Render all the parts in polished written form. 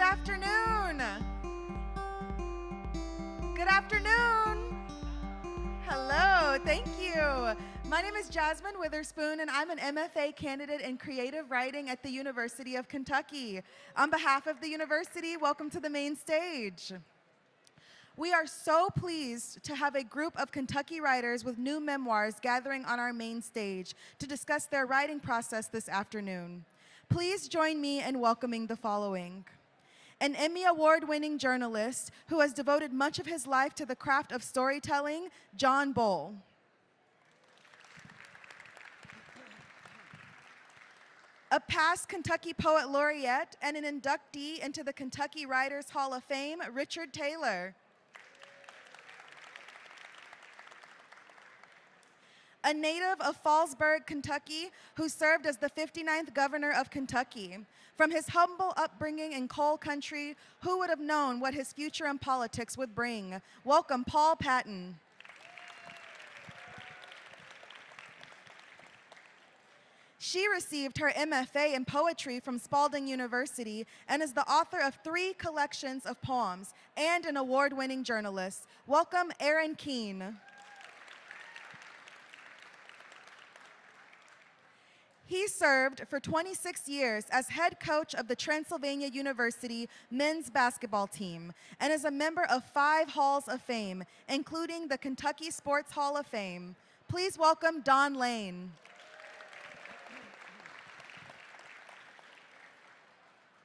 afternoon. Good afternoon. Hello, thank you. My name is Jasmine Witherspoon, and I'm an MFA candidate in creative writing at the University of Kentucky. On behalf of the university, welcome to the main stage. We are so pleased to have a group of Kentucky writers with new memoirs gathering on our main stage to discuss their writing process this afternoon. Please join me in welcoming the following. An Emmy Award-winning journalist who has devoted much of his life to the craft of storytelling, John Boel. A past Kentucky Poet Laureate and an inductee into the Kentucky Writers Hall of Fame, Richard Taylor. A native of Fallsburg, Kentucky, who served as the 59th governor of Kentucky. From his humble upbringing in coal country, who would have known what his future in politics would bring? Welcome, Paul Patton. She received her MFA in poetry from Spalding University and is the author of 3 collections of poems and an award-winning journalist. Welcome, Erin Keane. He served for 26 years as head coach of the Transylvania University men's basketball team and is a member of 5 Halls of Fame, including the Kentucky Sports Hall of Fame. Please welcome Don Lane.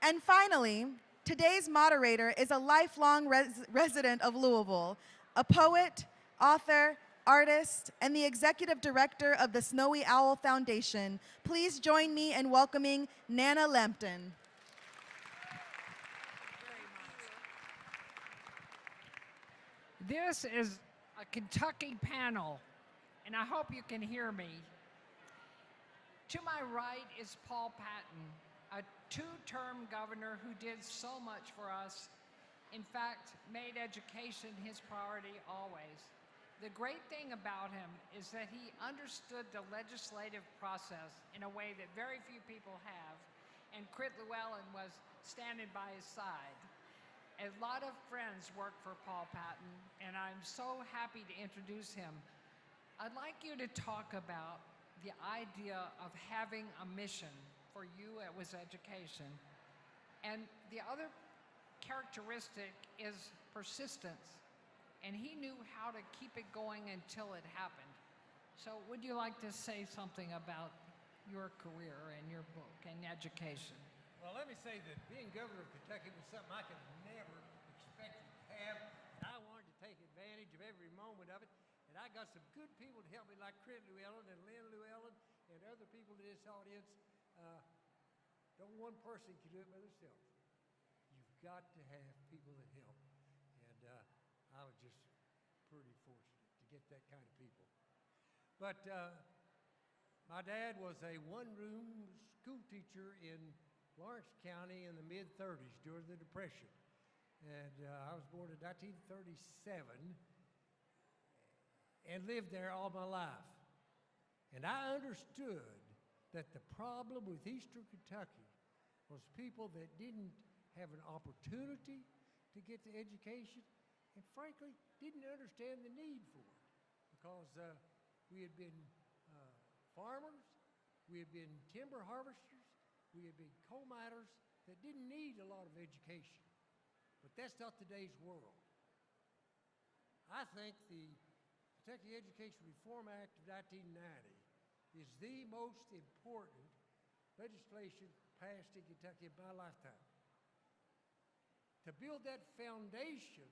And finally, today's moderator is a lifelong resident of Louisville, a poet, author, artist, and the executive director of the Snowy Owl Foundation. Please join me in welcoming Nana Lampton. This is a Kentucky panel, and I hope you can hear me. To my right is Paul Patton, a 2-term governor who did so much for us. In fact, made education his priority always. The great thing about him is that he understood the legislative process in a way that very few people have, and Crit Llewellyn was standing by his side. A lot of friends work for Paul Patton, and I'm so happy to introduce him. I'd like you to talk about the idea of having a mission. For you, it was education. And the other characteristic is persistence. And he knew how to keep it going until it happened. So would you like to say something about your career and your book and education? Well, let me say that being governor of Kentucky was something I could never expect to have. And I wanted to take advantage of every moment of it. And I got some good people to help me, like Crit Llewellyn and Lynn Llewellyn and other people in this audience. No one person can do it by themselves. You've got to have people that help. And I was just pretty fortunate to get that kind of people. But my dad was a one-room school teacher in Lawrence County in the mid-30s during the Depression. And I was born in 1937 and lived there all my life. And I understood that the problem with Eastern Kentucky was people that didn't have an opportunity to get the education and frankly didn't understand the need for it because we had been farmers, we had been timber harvesters, we had been coal miners that didn't need a lot of education. But that's not today's world. I think the Kentucky Education Reform Act of 1990 is the most important legislation passed in Kentucky in my lifetime. To build that foundation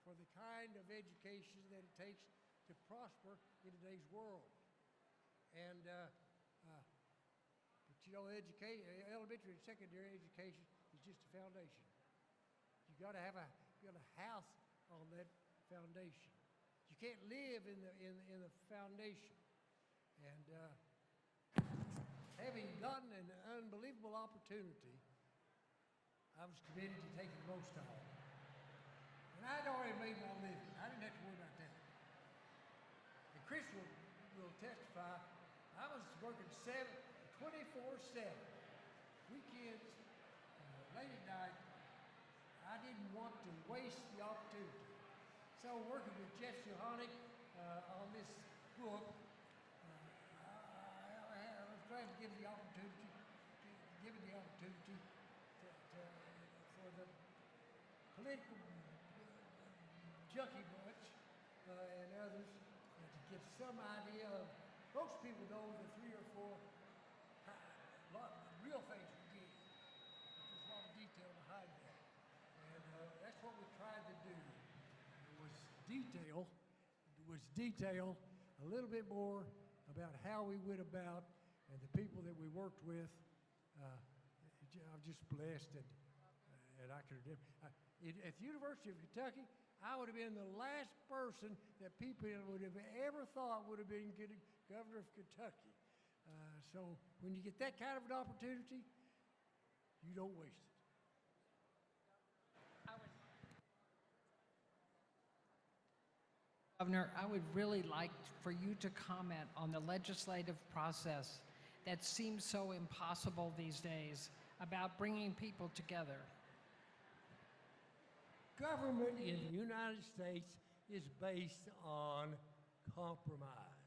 for the kind of education that it takes to prosper in today's world. And, but you know, elementary and secondary education is just a foundation. You got to have a house on that foundation. You can't live in the foundation. And having gotten an unbelievable opportunity, I was committed to taking the most of it. And I'd already made my living. I didn't have to worry about that. And Chris will testify, I was working 24/7, weekends, late at night, didn't want to waste the opportunity. So working with Jeff Johannick on this book, I was glad to give the opportunity, for the political junkie bunch and others to get some idea of. Most people know the 3 or 4 real things we did. But there's a lot of detail behind that. And that's what we tried to do. It was detail a little bit more about how we went about and the people that we worked with. I'm just blessed and I could have at the University of Kentucky, I would have been the last person that people would have ever thought would have been governor of Kentucky. So when you get that kind of an opportunity, you don't waste it. Governor, I would really like for you to comment on the legislative process that seems so impossible these days about bringing people together. Government in the United States is based on compromise.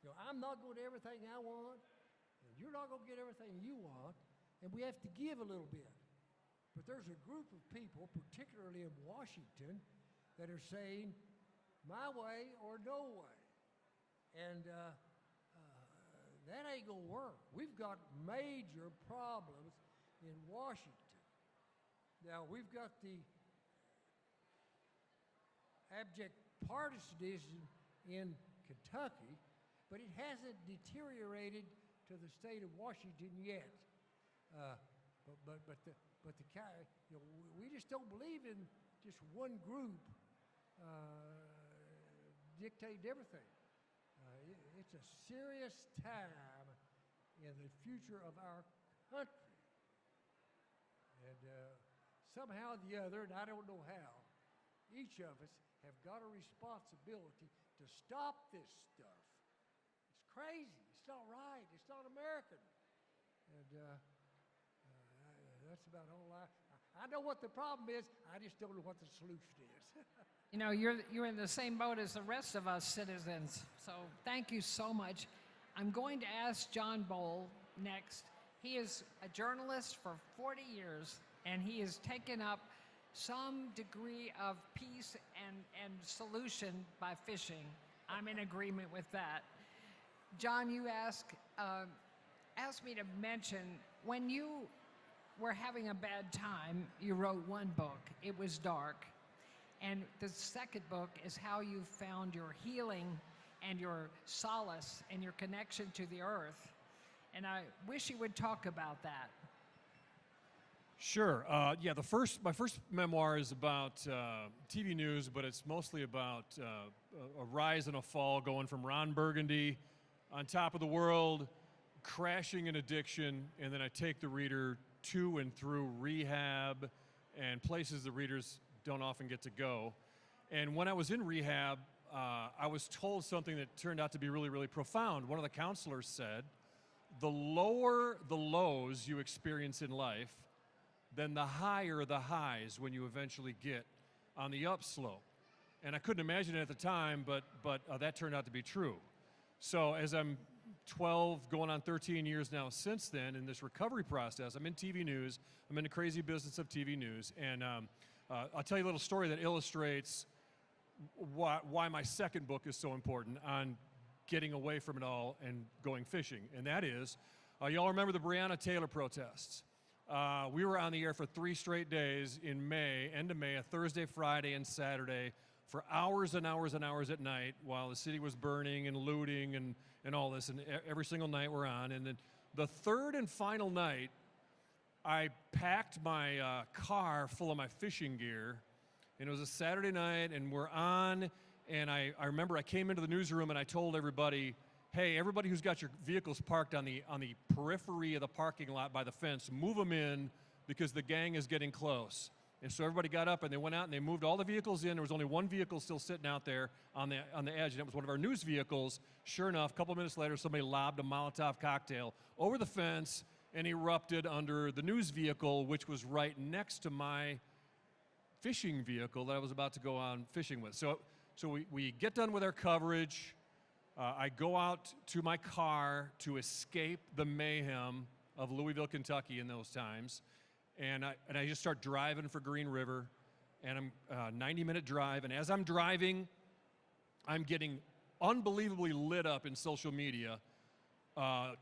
You know, I'm not going to everything I want, and you're not going to get everything you want, and we have to give a little bit. But there's a group of people, particularly in Washington, that are saying, my way or no way. And that ain't going to work. We've got major problems in Washington. Now, we've got the abject partisanism in Kentucky, but it hasn't deteriorated to the state of Washington yet. We just don't believe in just one group dictate everything. It's a serious time in the future of our country. And somehow or the other, and I don't know how, each of us have got a responsibility to stop this stuff. It's crazy. It's not right. It's not American. And that's about all I know what the problem is. I just don't know what the solution is. You know, you're in the same boat as the rest of us citizens. So thank you so much. I'm going to ask John Boel next. He is a journalist for 40 years, and he has taken up some degree of peace and solution by fishing. I'm in agreement with that. John, you asked me to mention, when you were having a bad time, you wrote one book. It was dark. And the second book is how you found your healing and your solace and your connection to the earth. And I wish you would talk about that. Sure. Yeah, my first memoir is about TV news, but it's mostly about a rise and a fall, going from Ron Burgundy on top of the world, crashing in addiction, and then I take the reader to and through rehab and places the readers don't often get to go. And when I was in rehab, I was told something that turned out to be really, really profound. One of the counselors said, the lower the lows you experience in life, then the higher the highs when you eventually get on the upslope. And I couldn't imagine it at the time, but that turned out to be true. So as I'm 12, going on 13 years now since then in this recovery process, I'm in TV news. I'm in the crazy business of TV news. And I'll tell you a little story that illustrates why my second book is so important on getting away from it all and going fishing. And that is, y'all remember the Breonna Taylor protests. We were on the air for 3 straight days in May, end of May, a Thursday, Friday, and Saturday, for hours and hours and hours at night while the city was burning and looting and all this. And every single night we're on. And then the third and final night, I packed my car full of my fishing gear, and it was a Saturday night, and we're on, and I remember I came into the newsroom and I told everybody, hey, everybody who's got your vehicles parked on the periphery of the parking lot by the fence, move them in because the gang is getting close. And so everybody got up and they went out and they moved all the vehicles in. There was only one vehicle still sitting out there on the edge, and it was one of our news vehicles. Sure enough, a couple minutes later, somebody lobbed a Molotov cocktail over the fence and erupted under the news vehicle, which was right next to my fishing vehicle that I was about to go on fishing with. So we get done with our coverage. I go out to my car to escape the mayhem of Louisville, Kentucky in those times. And I just start driving for Green River. And I'm 90-minute drive. And as I'm driving, I'm getting unbelievably lit up in social media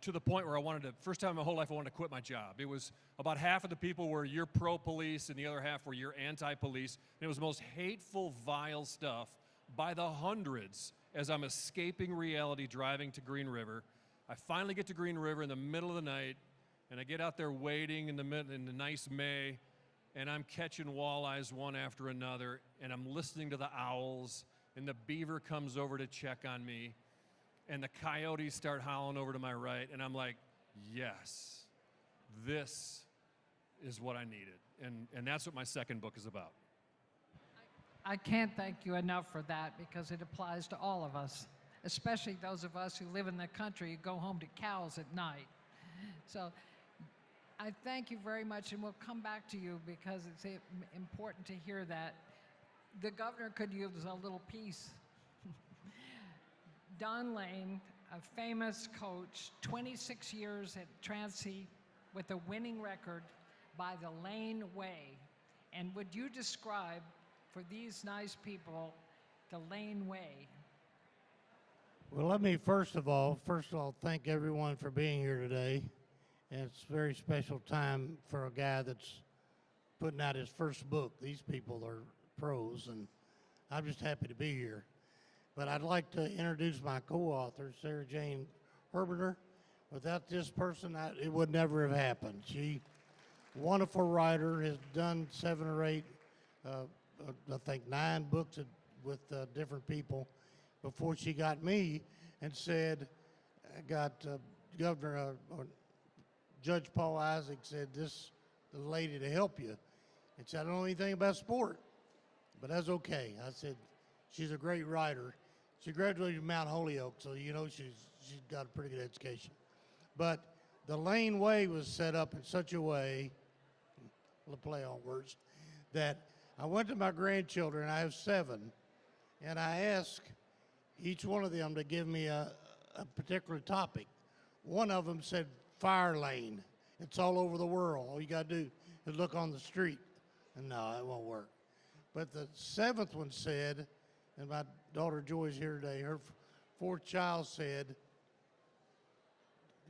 to the point where first time in my whole life I wanted to quit my job. It was about half of the people were you're pro-police and the other half were you're anti-police. And it was the most hateful, vile stuff by the hundreds as I'm escaping reality driving to Green River. I finally get to Green River in the middle of the night, and I get out there waiting in the nice May, and I'm catching walleyes one after another, and I'm listening to the owls, and the beaver comes over to check on me, and the coyotes start howling over to my right, and I'm like, yes, this is what I needed. And that's what my second book is about. I can't thank you enough for that, because it applies to all of us, especially those of us who live in the country who go home to cows at night. So I thank you very much, and we'll come back to you because it's important to hear that. The governor could use a little piece. Don Lane, a famous coach, 26 years at Transy with a winning record by the Lane Way. And would you describe for these nice people the Lane Way? Well, let me first of all thank everyone for being here today. And it's a very special time for a guy that's putting out his first book. These people are pros, and I'm just happy to be here. But I'd like to introduce my co-author, Sarah Jane Herberter. Without this person, it would never have happened. She, wonderful writer, has done 7 or 8, I think 9 books with different people before she got me and said, I got Judge Paul Isaac said, this the lady to help you. And said, I don't know anything about sport, but that's okay. I said, she's a great writer. She graduated from Mount Holyoke, so you know she's got a pretty good education. But the Lane Way was set up in such a way, a play on words, that I went to my grandchildren, I have 7, and I asked each one of them to give me a particular topic. One of them said, fire lane. It's all over the world. All you got to do is look on the street. And no, it won't work. But the 7th one said, and my daughter Joy's here today, her 4th child said,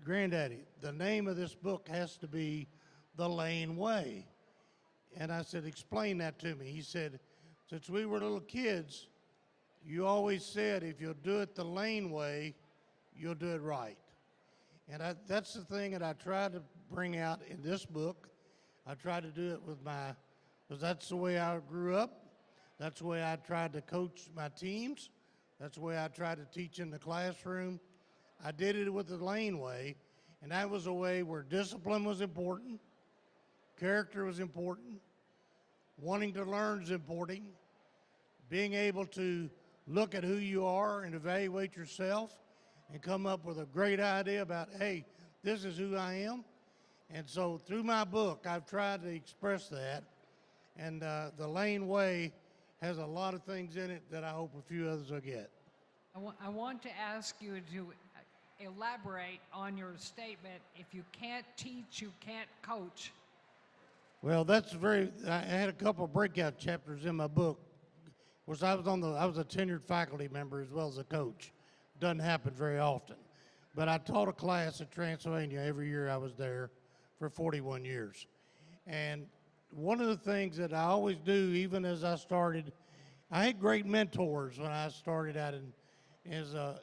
Granddaddy, the name of this book has to be The Lane Way. And I said, explain that to me. He said, since we were little kids, you always said if you'll do it the Lane Way, you'll do it right. And that's the thing that I try to bring out in this book. I try to do it with because that's the way I grew up. That's the way I tried to coach my teams. That's the way I tried to teach in the classroom. I did it with the Lane Way, and that was a way where discipline was important, character was important, wanting to learn is important, being able to look at who you are and evaluate yourself and come up with a great idea about, hey, this is who I am. And so through my book, I've tried to express that. And the Lane Way has a lot of things in it that I hope a few others will get. I want to ask you to elaborate on your statement, if you can't teach, you can't coach. Well, I had a couple of breakout chapters in my book. Of course, I was a tenured faculty member as well as a coach. Doesn't happen very often. But I taught a class at Transylvania every year I was there for 41 years. And one of the things that I always do, even as I started, I had great mentors when I started out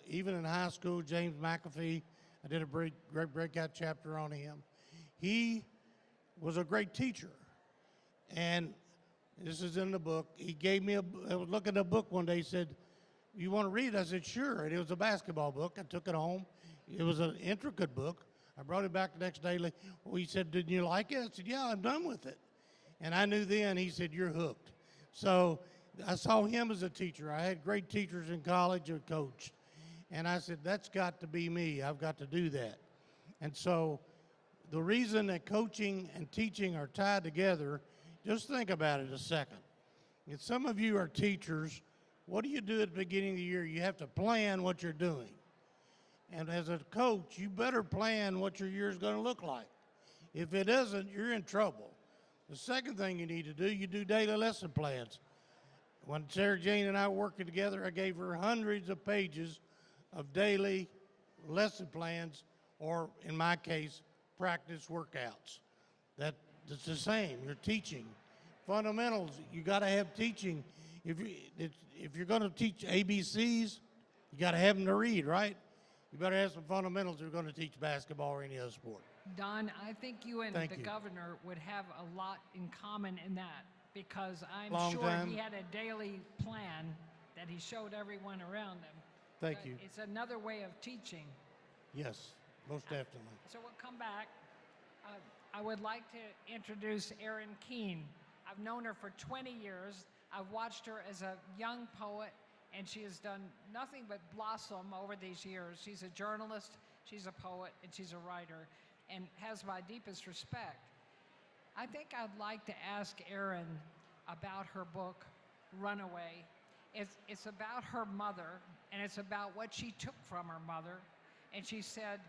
even in high school. James McAfee, I did a great breakout chapter on him. He was a great teacher. And this is in the book. He gave me I was looking at a book one day, he said, you want to read it? I said, sure. And it was a basketball book. I took it home. It was an intricate book. I brought it back the next day. Well, he said, didn't you like it? I said, yeah, I'm done with it. And I knew then, he said, you're hooked. So I saw him as a teacher. I had great teachers in college who coached. And I said, that's got to be me. I've got to do that. And so the reason that coaching and teaching are tied together, just think about it a second. And some of you are teachers. What do you do at the beginning of the year? You have to plan what you're doing. And as a coach, you better plan what your year is going to look like. If it isn't, you're in trouble. The second thing you need to do, you do daily lesson plans. When Sarah Jane and I were working together, I gave her hundreds of pages of daily lesson plans, or in my case, practice workouts. That's the same. You're teaching. Fundamentals, you got to have teaching. If you're going to teach ABCs, you got to have them to read, right? You better have some fundamentals if you're going to teach basketball or any other sport. Don, I think you and Thank the you. governor would have a lot in common in that, because I'm Long sure time. he had a daily plan that he showed everyone around him. Thank But you. It's another way of teaching. Yes, most definitely. So we'll come back. I would like to introduce Erin Keane. I've known her for 20 years. I've watched her as a young poet, and she has done nothing but blossom over these years. She's a journalist, she's a poet, and she's a writer, and has my deepest respect. I think I'd like to ask Erin about her book, Runaway. It's about her mother, and it's about what she took from her mother. And she said,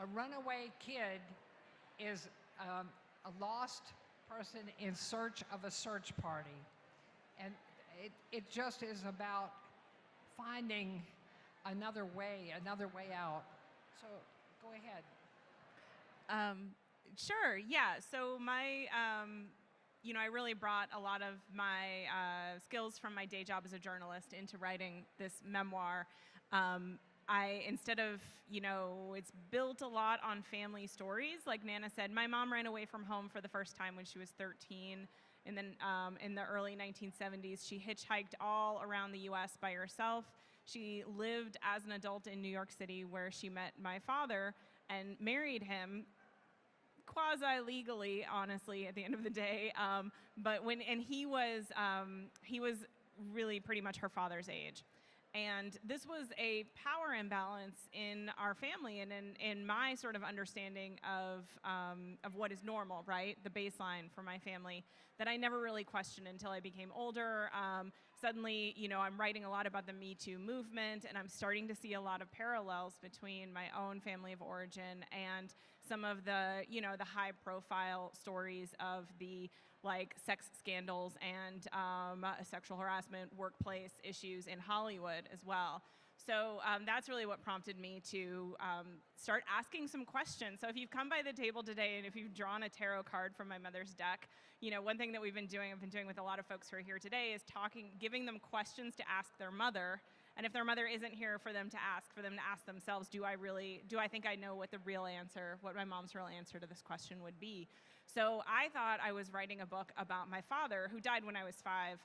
a runaway kid is a lost person in search of a search party. And it just is about finding another way out. So go ahead. Sure, yeah. So my, I really brought a lot of my skills from my day job as a journalist into writing this memoir. Instead of, it's built a lot on family stories. Like Nana said, my mom ran away from home for the first time when she was 13. And then in the early 1970s, she hitchhiked all around the U.S. by herself. She lived as an adult in New York City, where she met my father and married him quasi-legally, honestly, at the end of the day. But he was really pretty much her father's age. And this was a power imbalance in our family and in my sort of understanding of what is normal, right? The baseline for my family that I never really questioned until I became older. Suddenly, I'm writing a lot about the Me Too movement, and I'm starting to see a lot of parallels between my own family of origin and some of the, the high-profile stories of the sex scandals and sexual harassment, workplace issues in Hollywood as well. So that's really what prompted me to start asking some questions. So if you've come by the table today and if you've drawn a tarot card from my mother's deck, one thing that I've been doing with a lot of folks who are here today is giving them questions to ask their mother. And if their mother isn't here for them to ask themselves, do I think I know what my mom's real answer to this question would be? So I thought I was writing a book about my father, who died when I was 5,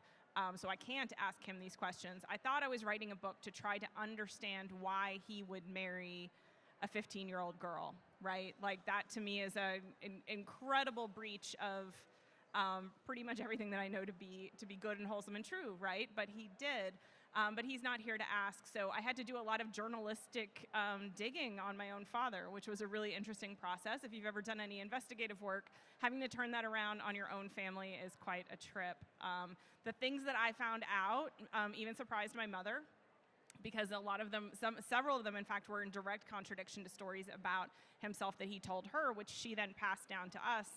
so I can't ask him these questions. I thought I was writing a book to try to understand why he would marry a 15-year-old girl, right? Like, that to me is an incredible breach of pretty much everything that I know to be good and wholesome and true, right? But he did. But he's not here to ask, so I had to do a lot of journalistic digging on my own father, which was a really interesting process. If you've ever done any investigative work, having to turn that around on your own family is quite a trip. The things that I found out even surprised my mother, because several of them, in fact, were in direct contradiction to stories about himself that he told her, which she then passed down to us,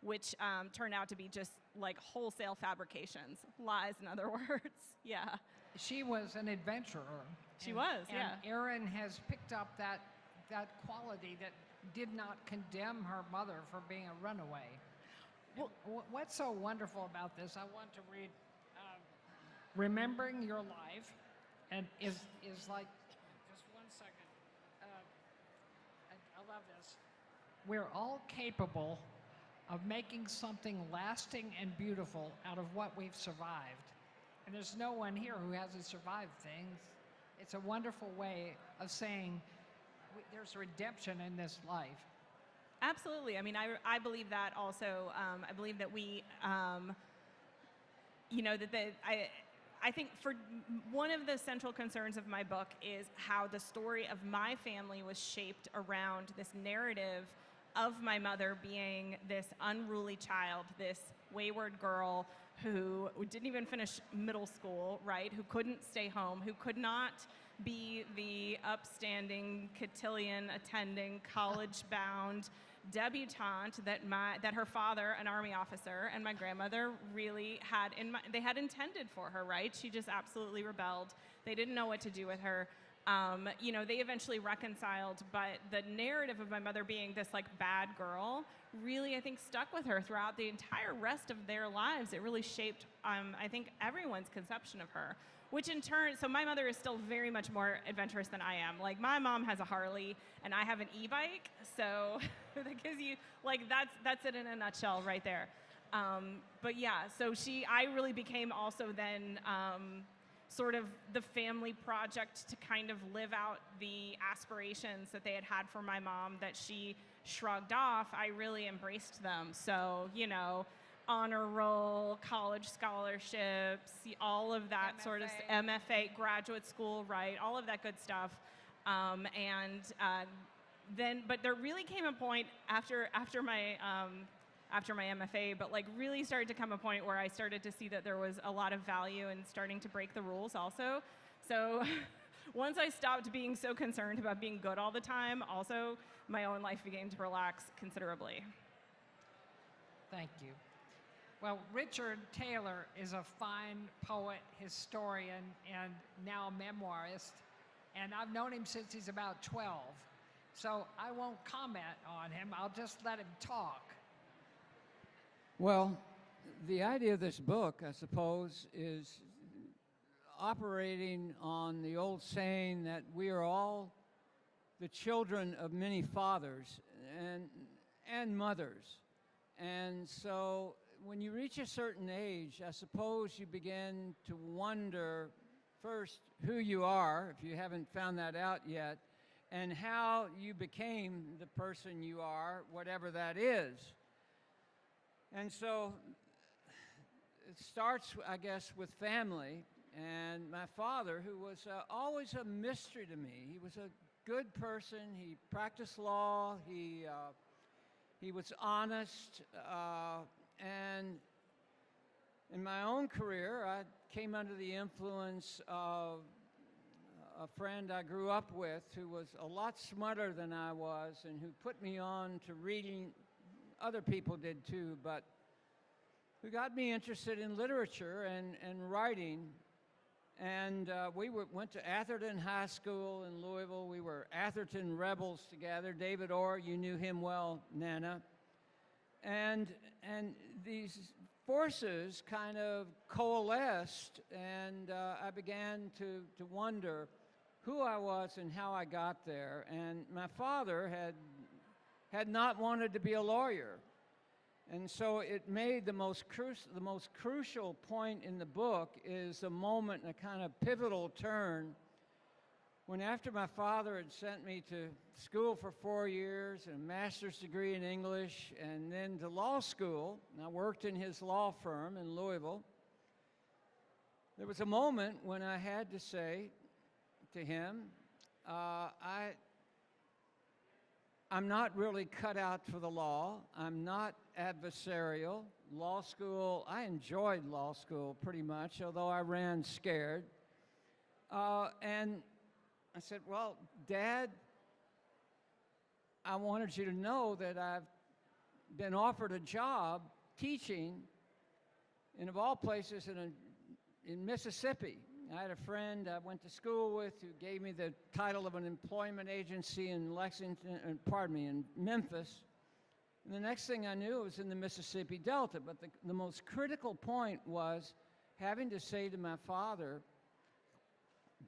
which turned out to be just like wholesale fabrications, lies, in other words. Yeah. She was an adventurer. She was, yeah. And Erin has picked up that quality that did not condemn her mother for being a runaway. Well, what's so wonderful about this, I want to read, remembering your life, and is like, just one second, I love this. We're all capable of making something lasting and beautiful out of what we've survived. And there's no one here who hasn't survived things. It's a wonderful way of saying there's redemption in this life. Absolutely. I mean, I believe that also. I believe that we, I think for one of the central concerns of my book is how the story of my family was shaped around this narrative of my mother being this unruly child, this wayward girl who didn't even finish middle school, right? Who couldn't stay home, who could not be the upstanding, cotillion attending, college-bound debutante that her father, an Army officer, and my grandmother really had they had intended for her, right? She just absolutely rebelled. They didn't know what to do with her. They eventually reconciled, but the narrative of my mother being this like bad girl really, I think, stuck with her throughout the entire rest of their lives. It really shaped, I think, everyone's conception of her, which in turn, so my mother is still very much more adventurous than I am. Like, my mom has a Harley and I have an e-bike, so that gives you, like, that's it in a nutshell right there. But yeah, so I really became also then sort of the family project to kind of live out the aspirations that they had had for my mom that she shrugged off. I really embraced them. So, honor roll, college scholarships, all of that MFA. sort of MFA, graduate school, right? All of that good stuff. But there really came a point after my MFA, but like really started to come a point where I started to see that there was a lot of value in starting to break the rules also. So once I stopped being so concerned about being good all the time, also my own life began to relax considerably. Thank you. Well, Richard Taylor is a fine poet, historian, and now memoirist, and I've known him since he's about 12. So I won't comment on him, I'll just let him talk. Well, the idea of this book, I suppose, is operating on the old saying that we are all the children of many fathers and mothers. And so when you reach a certain age, I suppose you begin to wonder first who you are, if you haven't found that out yet, and how you became the person you are, whatever that is. And so it starts, I guess, with family. And my father, who was always a mystery to me. He was a good person. He practiced law. He was honest. And in my own career, I came under the influence of a friend I grew up with who was a lot smarter than I was and who put me on to reading. Other people did too, but who got me interested in literature and writing. And we went to Atherton High School in Louisville. We were Atherton rebels together. David Orr, you knew him well, Nana. And these forces kind of coalesced, and I began to wonder who I was and how I got there. And my father had not wanted to be a lawyer. And so it made the most crucial point in the book is a moment, a kind of pivotal turn, when after my father had sent me to school for 4 years, and a master's degree in English, and then to law school, and I worked in his law firm in Louisville, there was a moment when I had to say to him, I'm not really cut out for the law. I'm not adversarial. Law school, I enjoyed law school pretty much, although I ran scared. And I said, well, Dad, I wanted you to know that I've been offered a job teaching in, of all places, in Mississippi. I had a friend I went to school with who gave me the title of an employment agency in in Memphis. And the next thing I knew, it was in the Mississippi Delta. But the most critical point was having to say to my father,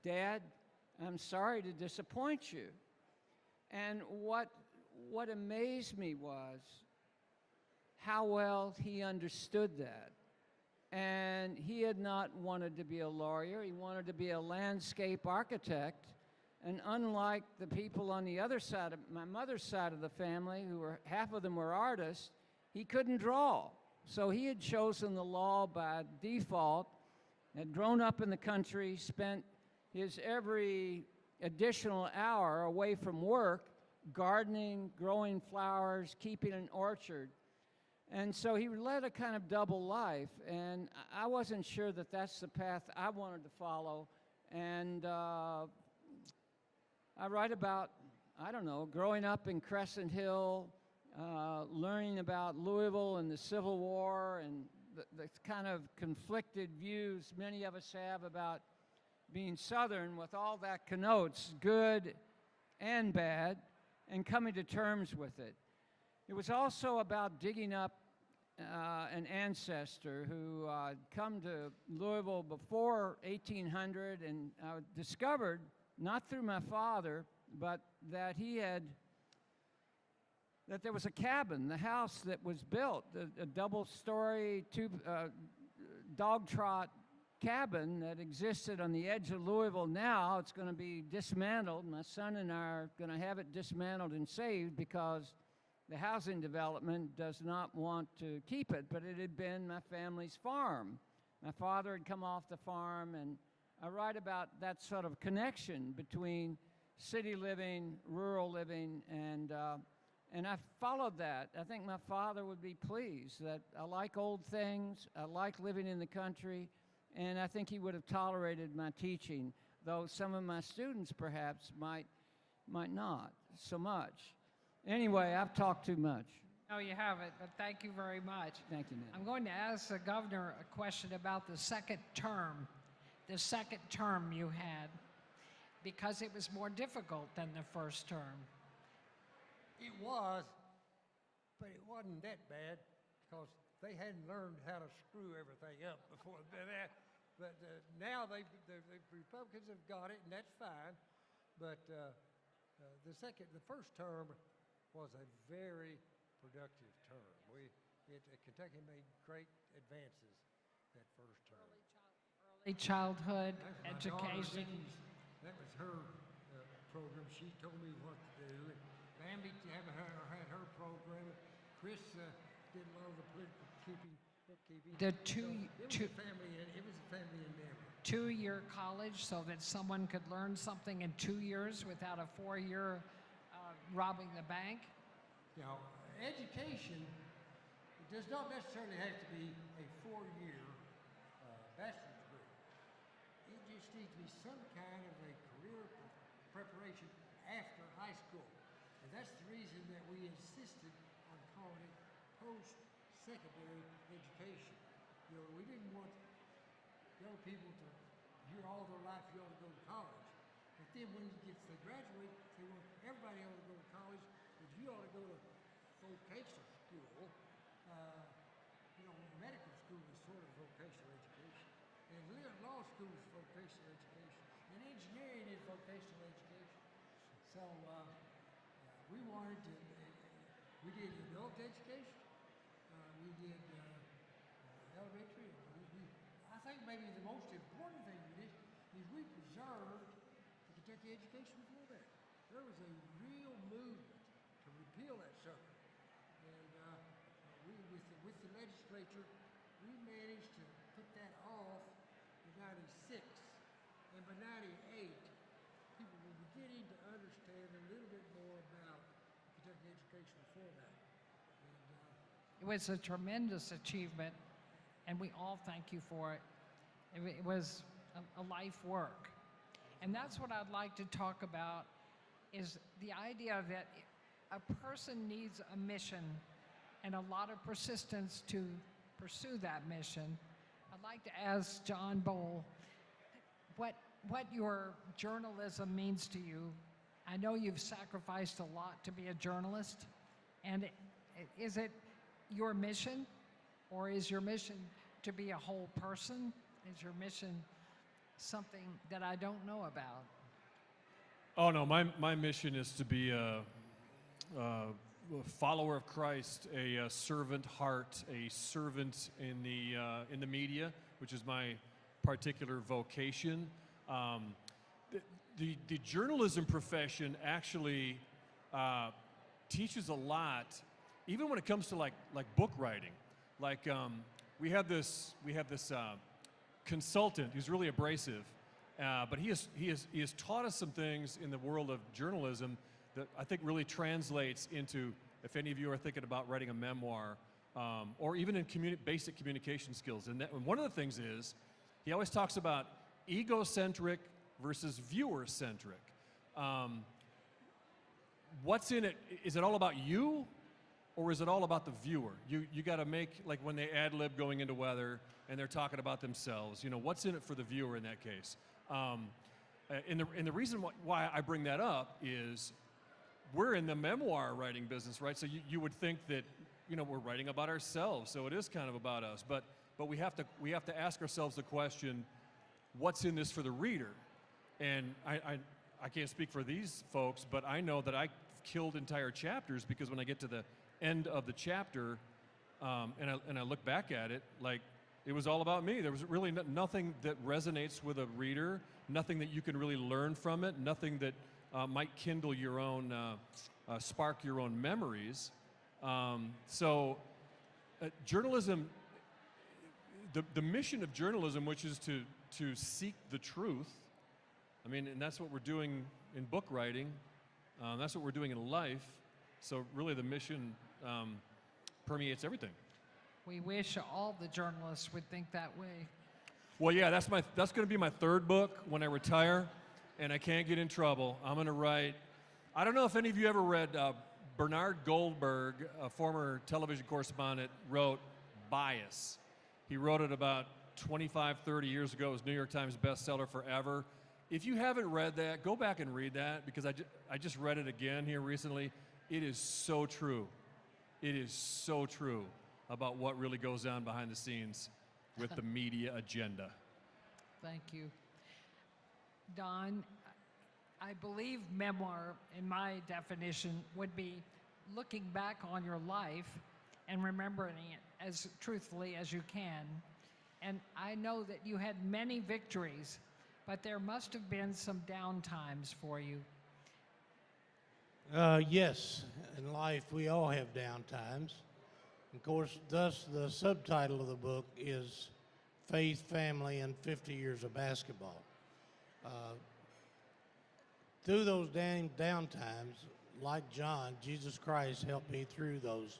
Dad, I'm sorry to disappoint you. And what amazed me was how well he understood that. And he had not wanted to be a lawyer. He wanted to be a landscape architect. And unlike the people on the other side of my mother's side of the family, half of them were artists, he couldn't draw. So he had chosen the law by default, had grown up in the country, spent his every additional hour away from work, gardening, growing flowers, keeping an orchard. And so he led a kind of double life, and I wasn't sure that that's the path I wanted to follow. And I write about, I don't know, growing up in Crescent Hill, learning about Louisville and the Civil War and the kind of conflicted views many of us have about being Southern, with all that connotes, good and bad, and coming to terms with it. It was also about digging up an ancestor who come to Louisville before 1800 and discovered, not through my father, but that that there was a cabin, the house that was built, a double-story, dog trot cabin that existed on the edge of Louisville. Now it's going to be dismantled. My son and I are going to have it dismantled and saved because the housing development does not want to keep it, but it had been my family's farm. My father had come off the farm, and I write about that sort of connection between city living, rural living, and I followed that. I think my father would be pleased that I like old things, I like living in the country, and I think he would have tolerated my teaching, though some of my students perhaps might not so much. Anyway, I've talked too much. No, you haven't, but thank you very much. Thank you, Nana. I'm going to ask the governor a question about the second term you had, because it was more difficult than the first term. It was, but it wasn't that bad because they hadn't learned how to screw everything up before that. But now the Republicans have got it, and that's fine. But the first term was a very productive term. Kentucky made great advances that first term. Early childhood education. That was her program. She told me what to do. And Bambi had her program. Chris did a lot of the bookkeeping. It was a family endeavor. 2-year college so that someone could learn something in 2 years without a 4-year robbing the bank? You know, education, it does not necessarily have to be a 4-year bachelor's degree. It just needs to be some kind of a career preparation after high school. And that's the reason that we insisted on calling it post-secondary education. You know, we didn't want young people to hear all their life you ought to go to college. But then when they graduate, they want everybody ought to go to college, but you ought to go to vocational school. You know, medical school is sort of vocational education. And law school is vocational education. And engineering is vocational education. So we wanted to, we did adult education, we did elementary. I think maybe the most important thing we did is we preserved the Kentucky education before that. There was a real movement to repeal that sucker. And with the legislature, we managed to put that off in 96. And by 98, people were beginning to understand a little bit more about Kentucky education before that. It was a tremendous achievement, and we all thank you for it. It was a life work. And that's what I'd like to talk about, is the idea that a person needs a mission and a lot of persistence to pursue that mission. I'd like to ask John Boel what your journalism means to you. I know you've sacrificed a lot to be a journalist, and is it your mission, or is your mission to be a whole person? Is your mission something that I don't know about? Oh no, my mission is to be a follower of Christ, a servant heart, a servant in the media, which is my particular vocation. The journalism profession actually teaches a lot, even when it comes to like book writing. Like we have this consultant who's really abrasive, but he has taught us some things in the world of journalism that I think really translates into, if any of you are thinking about writing a memoir, or even in basic communication skills. And one of the things is, he always talks about egocentric versus viewer-centric. What's in it? Is it all about you, or is it all about the viewer? You got to make, like when they ad-lib going into weather and they're talking about themselves, what's in it for the viewer in that case? And the reason why I bring that up is we're in the memoir writing business, right? So you would think that, we're writing about ourselves, so it is kind of about us. But we have to ask ourselves the question, what's in this for the reader? And I can't speak for these folks, but I know that I killed entire chapters because when I get to the end of the chapter and I look back at it, like, it was all about me. There was really nothing that resonates with a reader, nothing that you can really learn from it, nothing that might kindle your own, spark your own memories. Journalism, the mission of journalism, which is to seek the truth, and that's what we're doing in book writing. That's what we're doing in life. So really the mission permeates everything. We wish all the journalists would think that way. Well, yeah, that's going to be my third book when I retire, and I can't get in trouble. I'm going to write. I don't know if any of you ever read Bernard Goldberg, a former television correspondent, wrote Bias. He wrote it about 25, 30 years ago. It was New York Times bestseller forever. If you haven't read that, go back and read that, because I just read it again here recently. It is so true. It is so true about what really goes on behind the scenes with the media agenda. Thank you. Don, I believe memoir, in my definition, would be looking back on your life and remembering it as truthfully as you can. And I know that you had many victories, but there must have been some down times for you. Yes, in life we all have down times. Of course, thus the subtitle of the book is Faith, Family, and 50 Years of Basketball. Through those down times, like John, Jesus Christ helped me through those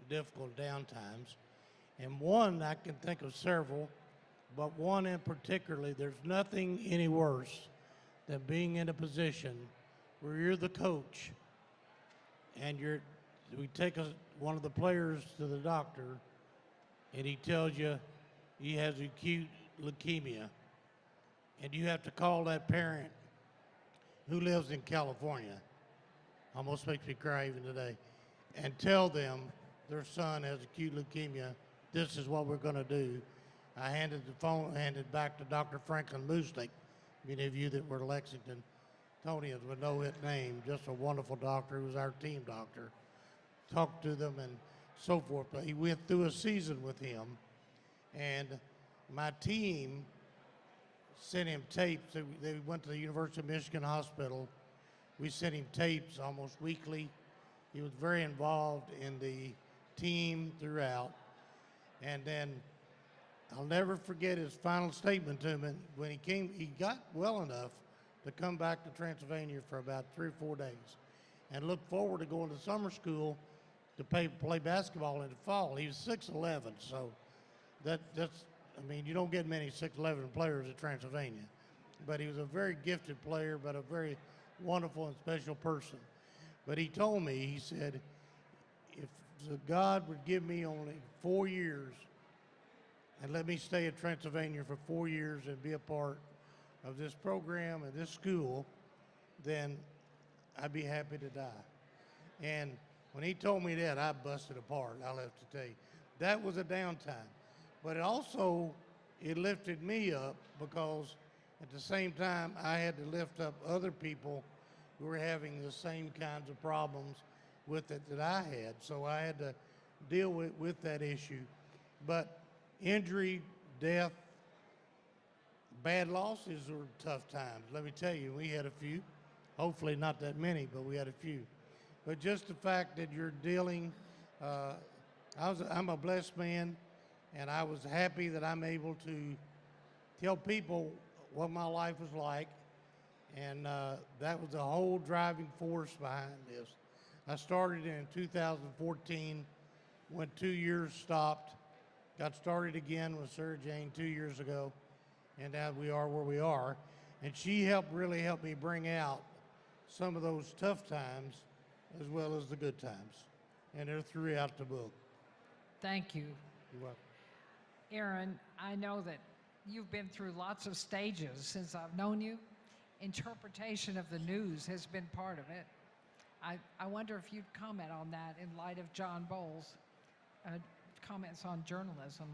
difficult down times. And one, I can think of several, but one in particularly, there's nothing any worse than being in a position where you're the coach and we take one of the players to the doctor and he tells you he has acute leukemia, and you have to call that parent who lives in California, almost makes me cry even today, and tell them their son has acute leukemia. This is what we're going to do. I handed back to Dr. Franklin Musnick. Many of you that were Lexington Tonians would know his name. Just a wonderful doctor. He was our team doctor. Talked to them and so forth. But he went through a season with him, and my team sent him tapes. They went to the University of Michigan Hospital. We sent him tapes almost weekly. He was very involved in the team throughout. And then I'll never forget his final statement to me when he got well enough to come back to Transylvania for about 3 or 4 days and looked forward to going to summer school to play basketball in the fall. He was 6'11", so you don't get many 6'11" players at Transylvania. But he was a very gifted player, but a very wonderful and special person. But he told me, he said, if God would give me only 4 years and let me stay at Transylvania for 4 years and be a part of this program and this school, then I'd be happy to die. And when he told me that, I busted apart, I'll have to tell you. That was a downtime. But it lifted me up, because at the same time, I had to lift up other people who were having the same kinds of problems with it that I had. So I had to deal with that issue. But injury, death, bad losses were tough times. Let me tell you, we had a few. Hopefully not that many, but we had a few. But just the fact that you're dealing, I'm a blessed man, and I was happy that I'm able to tell people what my life was like, and that was the whole driving force behind this. I started in 2014 Went 2 years, stopped, got started again with Sarah Jane 2 years ago, and now we are where we are. And she really helped me bring out some of those tough times as well as the good times. And they're throughout the book. Thank you. You're welcome. Erin, I know that you've been through lots of stages since I've known you. Interpretation of the news has been part of it. I wonder if you'd comment on that in light of John Boel's comments on journalism.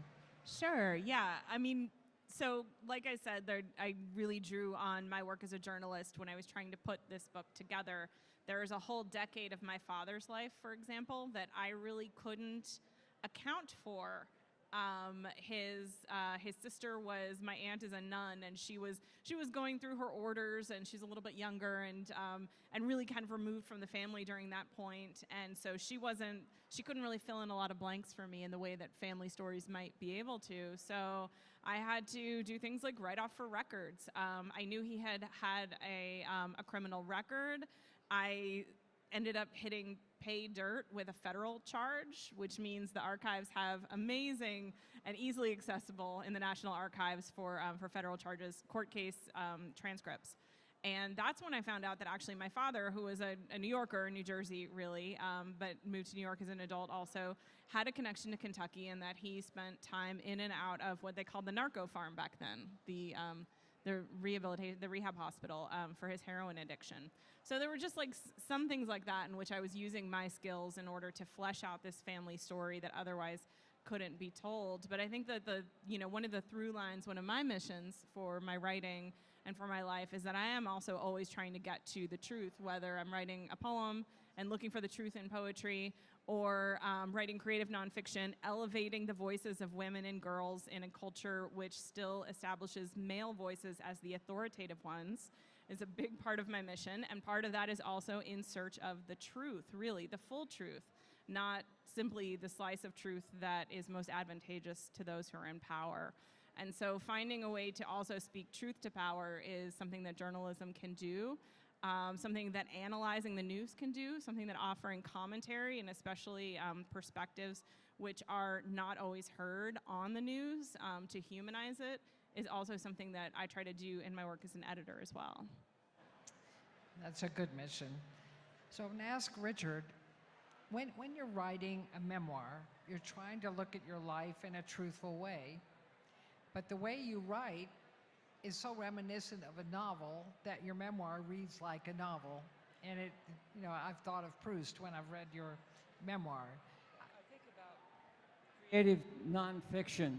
Sure, yeah. I mean, so like I said, I really drew on my work as a journalist when I was trying to put this book together. There is a whole decade of my father's life, for example, that I really couldn't account for. His sister was, my aunt is a nun, and she was going through her orders, and she's a little bit younger and really kind of removed from the family during that point. And so she couldn't really fill in a lot of blanks for me in the way that family stories might be able to. So I had to do things like write off for records. I knew he had a criminal record. I ended up hitting pay dirt with a federal charge, which means the archives have amazing and easily accessible in the National Archives for federal charges, court case transcripts. And that's when I found out that actually my father, who was a New Yorker, New Jersey really, but moved to New York as an adult also, had a connection to Kentucky, and that he spent time in and out of what they called the narco farm back then, the rehab hospital for his heroin addiction. So there were just like some things like that in which I was using my skills in order to flesh out this family story that otherwise couldn't be told. But I think that one of the through lines, one of my missions for my writing and for my life is that I am also always trying to get to the truth, whether I'm writing a poem and looking for the truth in poetry, or writing creative nonfiction, elevating the voices of women and girls in a culture which still establishes male voices as the authoritative ones is a big part of my mission. And part of that is also in search of the truth, really, the full truth, not simply the slice of truth that is most advantageous to those who are in power. And so finding a way to also speak truth to power is something that journalism can do. Something that analyzing the news can do, something that offering commentary and especially perspectives which are not always heard on the news to humanize it is also something that I try to do in my work as an editor as well. That's a good mission. So I'm going to ask Richard, when you're writing a memoir, you're trying to look at your life in a truthful way, but the way you write is so reminiscent of a novel that your memoir reads like a novel. And I've thought of Proust when I've read your memoir. I think about creative nonfiction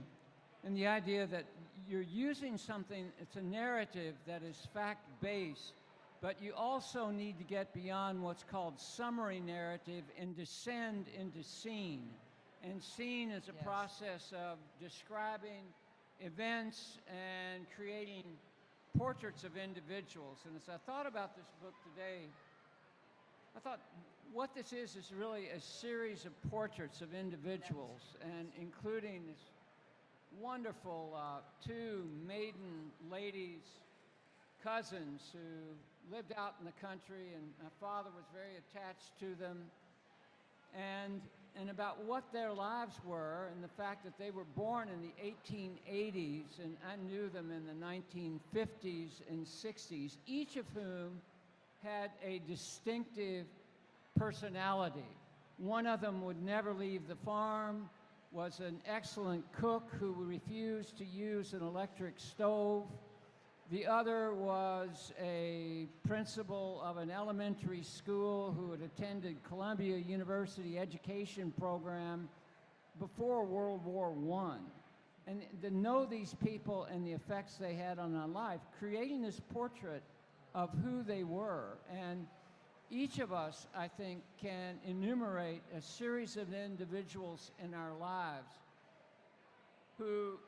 and the idea that you're using something, it's a narrative that is fact-based, but you also need to get beyond what's called summary narrative and descend into scene. And scene is a process of describing events and creating portraits of individuals. And as I thought about this book today, I thought what this is really a series of portraits of individuals, and including this wonderful two maiden ladies, cousins who lived out in the country, and my father was very attached to them, and about what their lives were, and the fact that they were born in the 1880s, and I knew them in the 1950s and 60s, each of whom had a distinctive personality. One of them would never leave the farm, was an excellent cook who refused to use an electric stove. The other was a principal of an elementary school who had attended Columbia University education program before World War I. And to know these people and the effects they had on our life, creating this portrait of who they were. And each of us, I think, can enumerate a series of individuals in our lives who,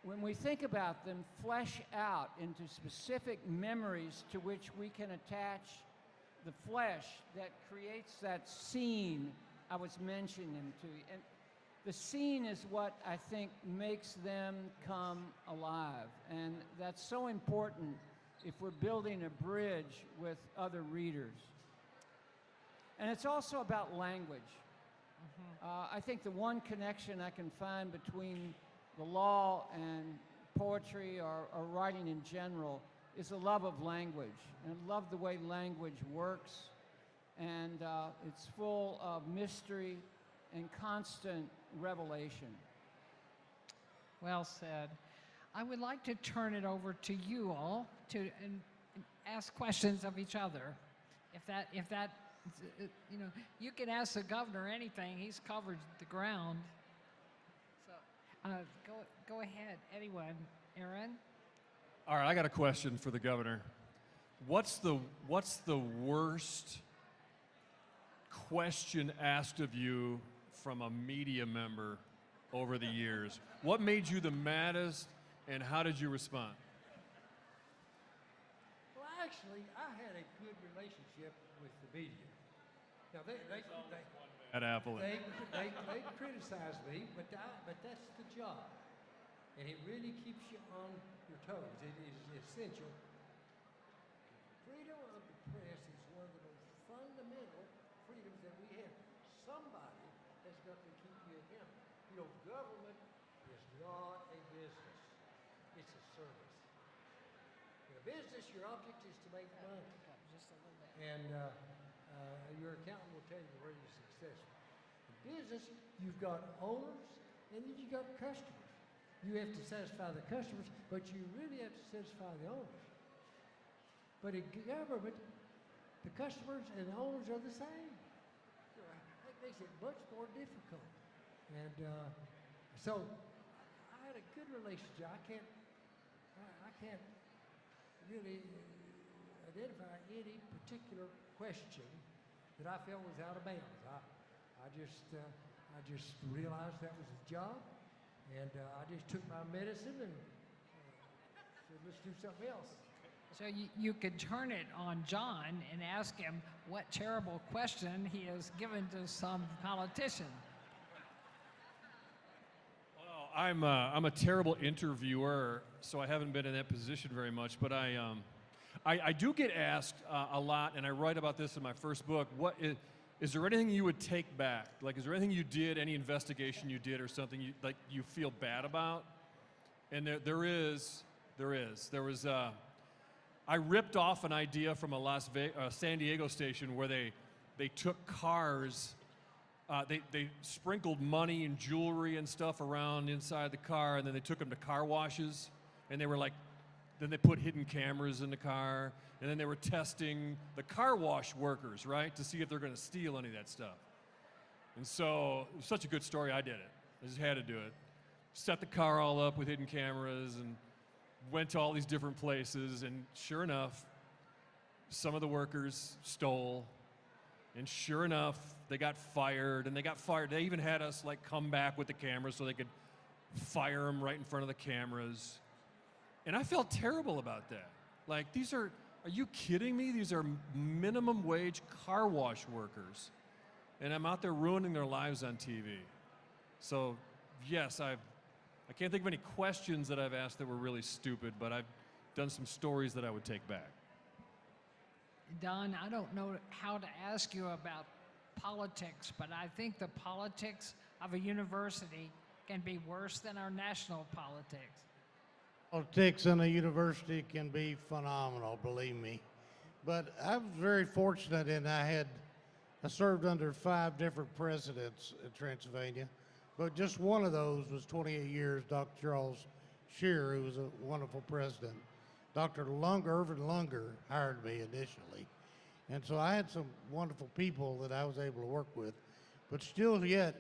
when we think about them, flesh out into specific memories to which we can attach the flesh that creates that scene I was mentioning to you. And the scene is what I think makes them come alive. And that's so important if we're building a bridge with other readers. And it's also about language. I think the one connection I can find between the law and poetry or writing in general is a love of language, and I love the way language works, and it's full of mystery and constant revelation. Well said. I would like to turn it over to you all to and ask questions of each other. If that, you know, you can ask the governor anything. He's covered the ground. So, go ahead. Anyone, Erin? All right, I got a question for the governor. What's the worst question asked of you from a media member over the years? What made you the maddest, and how did you respond? Well, actually, I had a good relationship with the media. Now, they At Apple. criticize me, but that's the job. And it really keeps you on your toes. It is essential. Freedom of the press is one of the most fundamental freedoms that we have. Somebody has got to keep you accountable. You know, government is not a business. It's a service. In a business, your object is to make money. Just a little bit. And your accountant will tell you where you're successful. In business, you've got owners and then you've got customers. You have to satisfy the customers, but you really have to satisfy the owners. But in government, the customers and the owners are the same. That makes it much more difficult. And so I had a good relationship. I can't really identify any particular question that I felt was out of bounds. I just realized that was the job, and I just took my medicine and said, let's do something else. So you could turn it on John and ask him what terrible question he has given to some politician. Well, I'm a terrible interviewer, so I haven't been in that position very much. But I do get asked a lot, and I write about this in my first book. Is there anything you would take back? Like, is there anything you did, any investigation you did, or something you feel bad about? And there was. I ripped off an idea from a San Diego station where they took cars. They sprinkled money and jewelry and stuff around inside the car, and then they took them to car washes, and they were like. Then they put hidden cameras in the car, and then they were testing the car wash workers, right, to see if they're going to steal any of that stuff. And so it was such a good story, I did it. I just had to do it. Set the car all up with hidden cameras and went to all these different places, and sure enough, some of the workers stole, and sure enough, they got fired, and they got fired. They even had us like come back with the cameras so they could fire them right in front of the cameras. And I felt terrible about that. Like, are you kidding me? These are minimum wage car wash workers. And I'm out there ruining their lives on TV. So, yes, I can't think of any questions that I've asked that were really stupid, but I've done some stories that I would take back. Don, I don't know how to ask you about politics, but I think the politics of a university can be worse than our national politics. Politics in a university can be phenomenal, believe me. But I was very fortunate in I served under 5 different presidents in Transylvania, but just one of those was 28 years, Dr. Charles Shearer, who was a wonderful president. Dr. Irvin Lunger hired me initially. And so I had some wonderful people that I was able to work with. But still yet,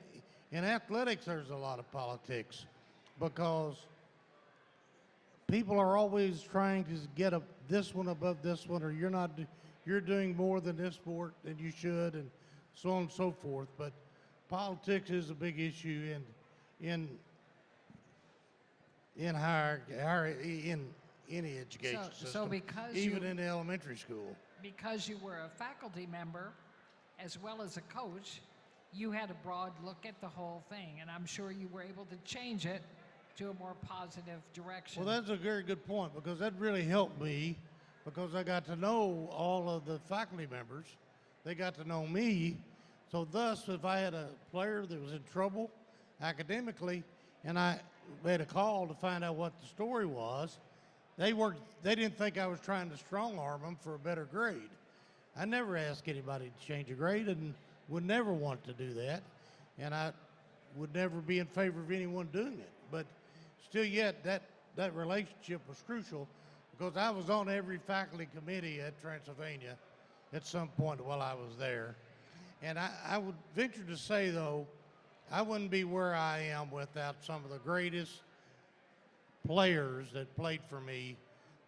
in athletics, there's a lot of politics because people are always trying to get this one above this one, or you're doing more than this sport than you should, and so on and so forth. But politics is a big issue in any education system, so because even in elementary school. Because you were a faculty member as well as a coach, you had a broad look at the whole thing, and I'm sure you were able to change it to a more positive direction. Well, that's a very good point, because that really helped me, because I got to know all of the faculty members. They got to know me, So thus, if I had a player that was in trouble academically, and I made a call to find out what the story was, they didn't think I was trying to strong arm them for a better grade. I never asked anybody to change a grade and would never want to do that. And I would never be in favor of anyone doing it. But still yet, that relationship was crucial because I was on every faculty committee at Transylvania at some point while I was there. And I would venture to say, though, I wouldn't be where I am without some of the greatest players that played for me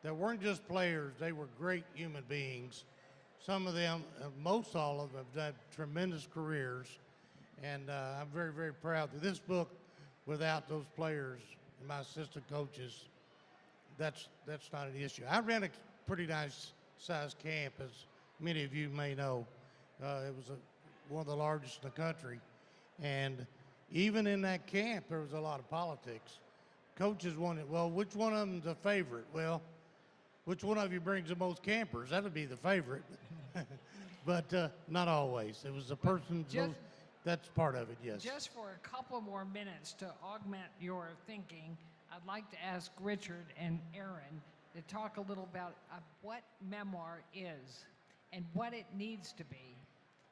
that weren't just players, they were great human beings. Some of them, most all of them, have done tremendous careers. And I'm very, very proud that this book, without those players and my assistant coaches, that's not an issue. I ran a pretty nice sized camp, as many of you may know. It was one of the largest in the country. And even in that camp, there was a lot of politics. Coaches wanted, well, which one of them's a favorite? Well, which one of you brings the most campers? That would be the favorite. But not always. It was the person, that's part of it, yes. Just for a couple more minutes to augment your thinking, I'd like to ask Richard and Erin to talk a little about what memoir is and what it needs to be.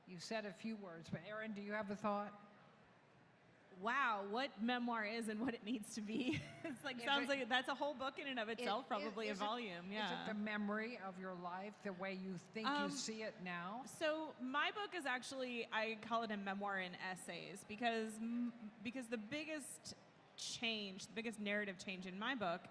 You said a few words, but Erin, do you have a thought? Wow, what memoir is and what it needs to be. It's like, sounds like that's a whole book in and of itself, probably a volume, yeah. Is it the memory of your life, the way you think you see it now? So my book is actually, I call it a memoir in essays because the biggest change, the biggest narrative change in my book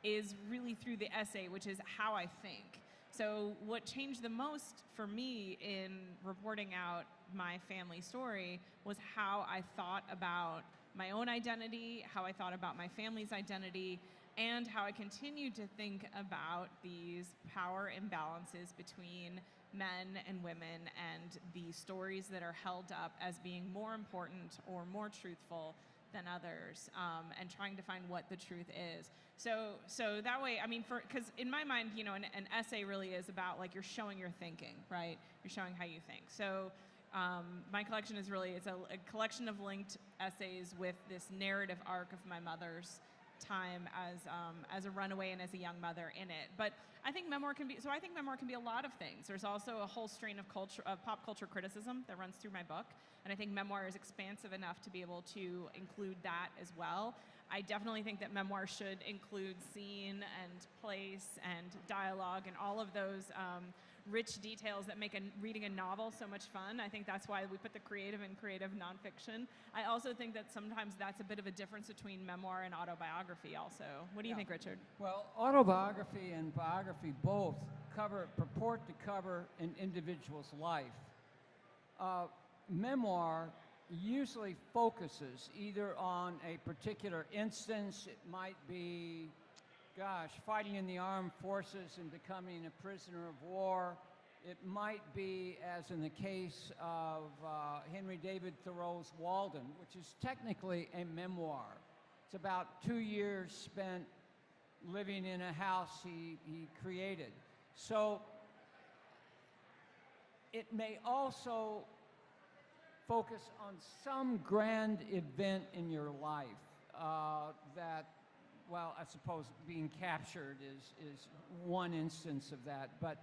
is really through the essay, which is how I think. So what changed the most for me in reporting out my family story was how I thought about my own identity, how I thought about my family's identity, and how I continued to think about these power imbalances between men and women and the stories that are held up as being more important or more truthful than others, and trying to find what the truth is. So that way, I mean, because in my mind, you know, an essay really is about, like, you're showing your thinking, right? You're showing how you think. So my collection is really, it's a collection of linked essays with this narrative arc of my mother's time as a runaway and as a young mother in it. But I think memoir can be, a lot of things. There's also a whole strain of pop culture criticism that runs through my book. And I think memoir is expansive enough to be able to include that as well. I definitely think that memoir should include scene and place and dialogue and all of those rich details that make reading a novel so much fun. I think that's why we put the creative in creative nonfiction. I also think that sometimes that's a bit of a difference between memoir and autobiography also. What do you think, Richard? Well, autobiography and biography both purport to cover an individual's life. Memoir usually focuses either on a particular instance. It might be, fighting in the armed forces and becoming a prisoner of war. It might be, as in the case of Henry David Thoreau's Walden, which is technically a memoir. It's about 2 years spent living in a house he created. So it may also focus on some grand event in your life that, well, I suppose being captured is one instance of that, but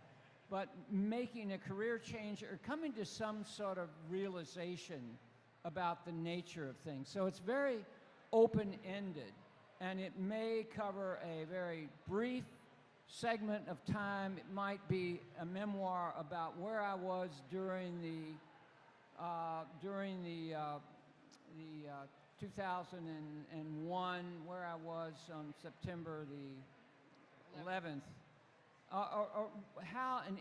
making a career change or coming to some sort of realization about the nature of things. So it's very open-ended, and it may cover a very brief segment of time. It might be a memoir about where I was during the 2001, where I was on September the 11th, or how an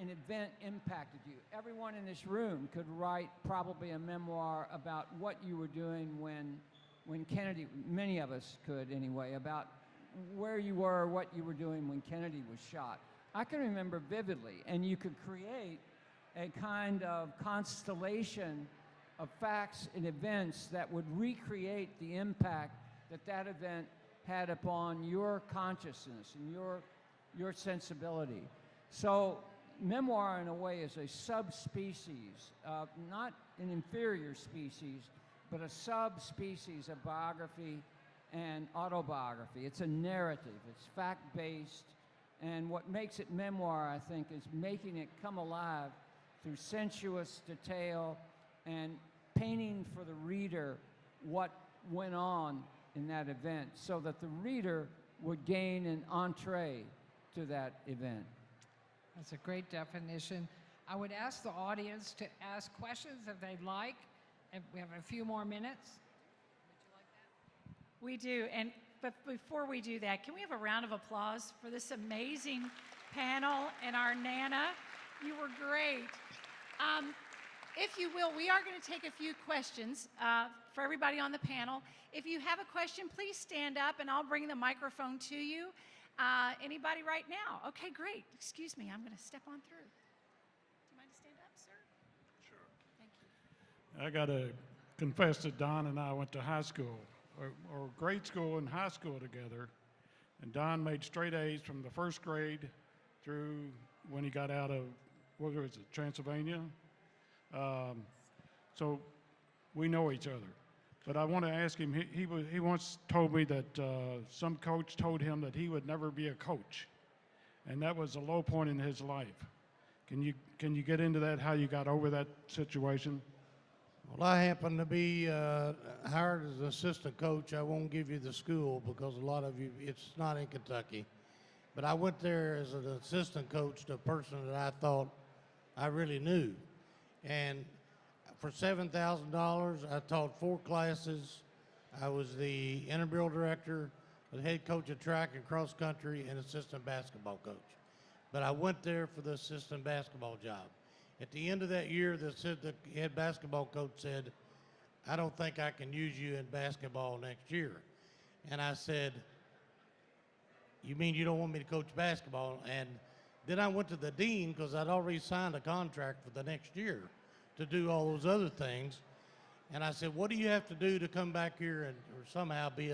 event impacted you. Everyone in this room could write probably a memoir about what you were doing when Kennedy, many of us could anyway, about where you were, what you were doing when Kennedy was shot. I can remember vividly, and you could create a kind of constellation of facts and events that would recreate the impact that event had upon your consciousness and your sensibility. So memoir, in a way, is a subspecies, not an inferior species, but a subspecies of biography and autobiography. It's a narrative. It's fact-based. And what makes it memoir, I think, is making it come alive through sensuous detail and painting for the reader what went on in that event so that the reader would gain an entree to that event. That's a great definition. I would ask the audience to ask questions if they'd like. And we have a few more minutes. We do, but before we do that, can we have a round of applause for this amazing panel and our Nana? You were great. If you will, we are going to take a few questions for everybody on the panel. If you have a question, please stand up and I'll bring the microphone to you. Anybody right now? Okay, great. Excuse me, I'm going to step on through. Do you mind to stand up, sir? Sure. Thank you. I got to confess that Don and I went to high school, or grade school and high school together. And Don made straight A's from the first grade through when he got out of, what was it, Transylvania? So we know each other. But I want to ask him, he once told me that some coach told him that he would never be a coach. And that was a low point in his life. Can you get into that, how you got over that situation? Well, I happen to be hired as an assistant coach. I won't give you the school because a lot of you, it's not in Kentucky. But I went there as an assistant coach to a person that I thought I really knew. And for $7,000, I taught 4 classes. I was the intramural director, the head coach of track and cross country, and assistant basketball coach. But I went there for the assistant basketball job. At the end of that year, the head basketball coach said, "I don't think I can use you in basketball next year." And I said, "You mean you don't want me to coach basketball?" And then I went to the dean because I'd already signed a contract for the next year to do all those other things. And I said, "What do you have to do to come back here and or somehow be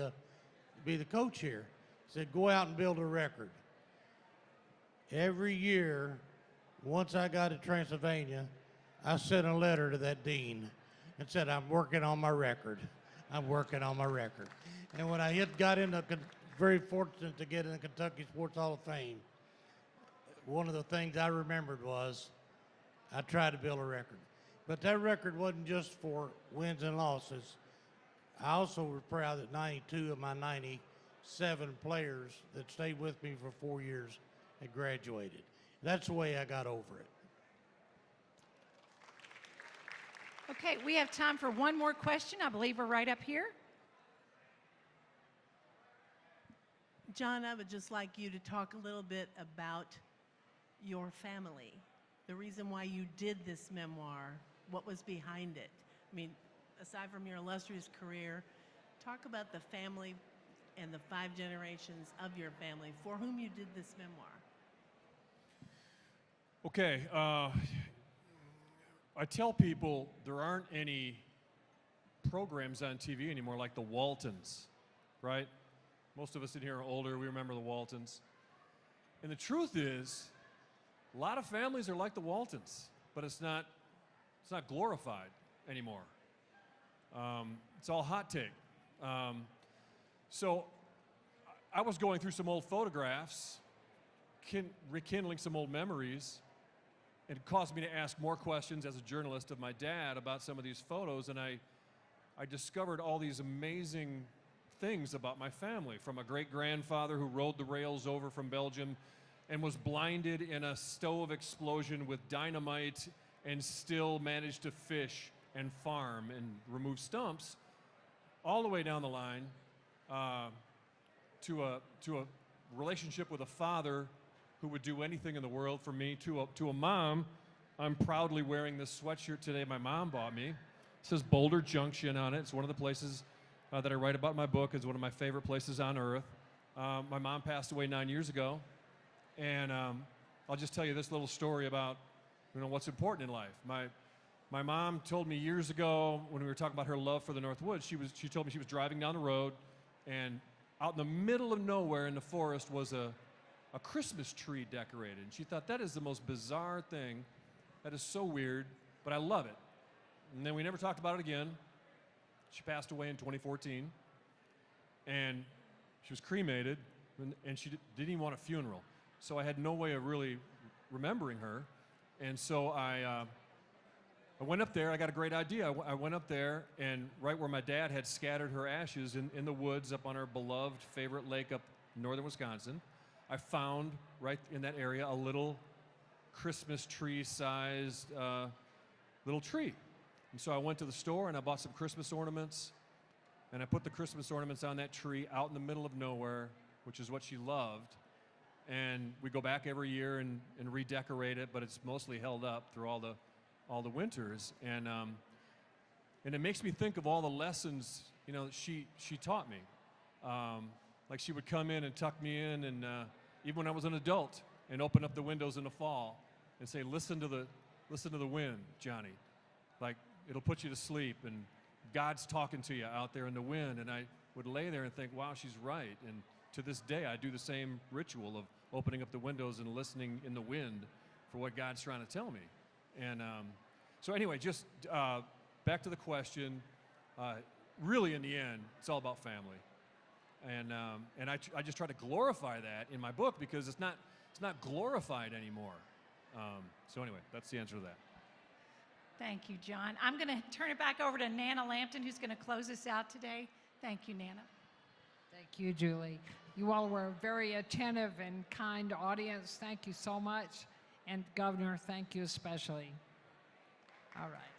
the coach here?" He said, "Go out and build a record." Every year, once I got to Transylvania, I sent a letter to that dean and said, "I'm working on my record. I'm working on my record." And when I got into, very fortunate to get in the Kentucky Sports Hall of Fame, one of the things I remembered was I tried to build a record. But that record wasn't just for wins and losses. I also was proud that 92 of my 97 players that stayed with me for 4 years had graduated. That's the way I got over it. Okay, we have time for one more question. I believe we're right up here. John, I would just like you to talk a little bit about your family, the reason why you did this memoir, what was behind it. I mean, aside from your illustrious career, talk about the family and the 5 generations of your family for whom you did this memoir. Okay, I tell people there aren't any programs on TV anymore like the Waltons, right? Most of us in here are older, we remember the Waltons. And the truth is, a lot of families are like the Waltons, but it's not glorified anymore. It's all hot take. So I was going through some old photographs, rekindling some old memories. It caused me to ask more questions as a journalist of my dad about some of these photos, and I discovered all these amazing things about my family, from a great-grandfather who rode the rails over from Belgium and was blinded in a stove explosion with dynamite and still managed to fish and farm and remove stumps, all the way down the line to a relationship with a father who would do anything in the world for me, to a mom. I'm proudly wearing this sweatshirt today my mom bought me. It says Boulder Junction on it. It's one of the places that I write about in my book. It's one of my favorite places on earth. My mom passed away 9 years ago. And I'll just tell you this little story about what's important in life. My mom told me years ago when we were talking about her love for the North Woods, she told me she was driving down the road, and out in the middle of nowhere in the forest was a a Christmas tree decorated. And she thought, that is the most bizarre thing. That is so weird, but I love it. And then we never talked about it again. She passed away in 2014. And she was cremated, and she didn't even want a funeral. So I had no way of really remembering her. And so I went up there. I got a great idea. I went up there, and right where my dad had scattered her ashes in the woods up on our beloved favorite lake up in northern Wisconsin, I found right in that area a little Christmas tree-sized little tree. And so I went to the store, and I bought some Christmas ornaments, and I put the Christmas ornaments on that tree out in the middle of nowhere, which is what she loved. And we go back every year and redecorate it, but it's mostly held up through all the winters. And it makes me think of all the lessons, you know, she taught me. Like she would come in and tuck me in, and even when I was an adult, and open up the windows in the fall and say, listen to the wind, Johnny. Like, it'll put you to sleep, and God's talking to you out there in the wind. And I would lay there and think, wow, she's right. And to this day, I do the same ritual of opening up the windows and listening in the wind for what God's trying to tell me. And so anyway, just back to the question. Really, in the end, it's all about family. And I just try to glorify that in my book, because it's not glorified anymore. So anyway, that's the answer to that. Thank you, John. I'm going to turn it back over to Nana Lampton, who's going to close us out today. Thank you, Nana. Thank you, Julie. You all were a very attentive and kind audience. Thank you so much. And Governor, thank you especially. All right.